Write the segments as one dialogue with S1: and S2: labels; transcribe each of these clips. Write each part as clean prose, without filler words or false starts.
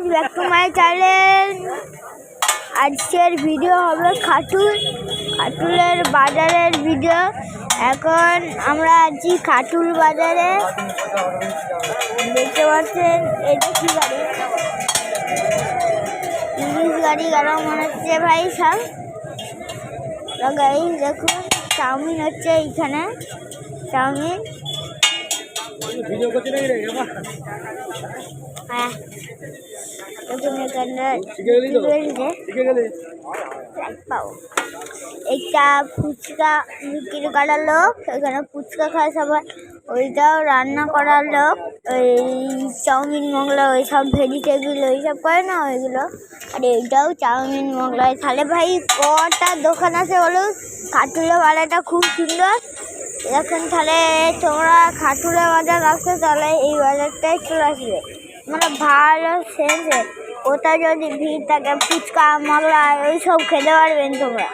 S1: Back to my channel. আজকের video হবে খাটুলের বাজারের ভিডিও। এখন আমরা আছি খাটুল বাজারে। দেখতে পাচ্ছেন এটা কি গাড়ি, ইংলিশ গাড়ি গেল মনে হচ্ছে ভাই। সব গাড়ি দেখুন, চাউমিন হচ্ছে এইখানে, চাউমিন। হ্যাঁ একটা ফুচকা বিক্রি করার লোক, এখানে ফুচকা খায় সবাই। ওইটাও রান্না করার লোক, ওই চাউমিন মোগলা ওইসব ভেজিটেবিল ওইসব করে না ওইগুলো। আর এইটাও চাউমিন মোগলা। তাহলে ভাই কটা দোকান আছে বলো? খাটুলের বাজারটা খুব সুন্দর। এখন তাহলে তোমরা খাটুলের বাজার আসছো, তাহলে এই বাজারটাই চলে আসবে। মানে ভালো সেন্সে, ওটা যদি ভিড় থাকে ফুচকা মোগলা ওইসব খেতে পারবেন তোমরা,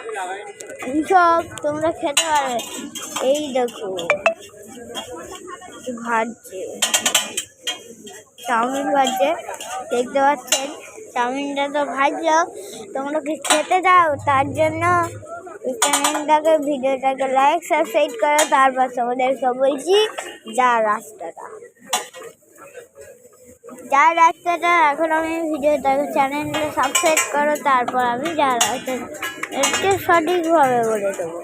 S1: এইসব তোমরা খেতে পারবে। এই দেখো ভাজছে, চাউমিন ভাজছে, দেখতে পাচ্ছেন। চাউমিনটা তো ভাজলো, তোমরা কি খেতে দাও? তার জন্য চ্যানেলটাকে ভিডিওটাকে লাইক সাবস্ক্রাইব করো। তারপর তোমাদেরকে বলছি যা রাস্তাটা এখন আমি ভিডিওটাকে চ্যানেলটা সাবস্ক্রাইব করো, তারপর আমি যা রাস্তাটা একটু সঠিকভাবে বলে দেবো।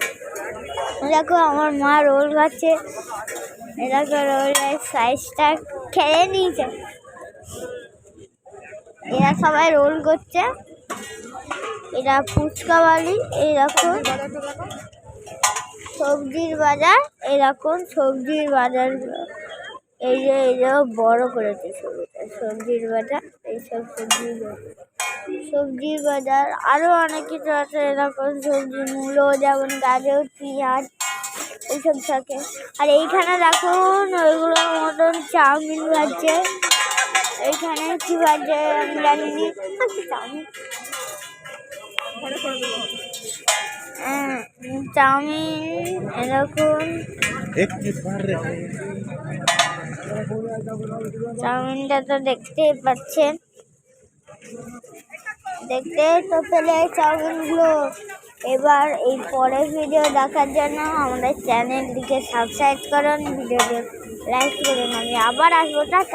S1: দেখো আমার মা রোল খাচ্ছে, এরকম রোলের সাইজটা খেয়ে নিয়েছে। এরা সবাই রোল করছে, এটা ফুচকাওয়ালি। এইরকম সবজির বাজার, এরকম সবজির বাজার। এই যে বড় করেছে সবজির বাজার, এইসব সবজির বাজার। আরো অনেক কিছু আছে এরকম সবজি, মূলো যেমন গাজর, পেঁয়াজ এইসব থাকে। আর এইখানে দেখুন ওইগুলোর মতন চাউমিন ভাজছে। এইখানে কি ভাজছে আমি জানিনি, চাউমিন এরকম। চাউমিনটা তো দেখতেই পাচ্ছেন, দেখতে তো পেলে চাউমিনগুলো। এবার এই পরের ভিডিও দেখার জন্য আমাদের চ্যানেলটিকে সাবস্ক্রাইব করুন, ভিডিওটি লাইক করুন। আমি আবার আসবো। টাটা।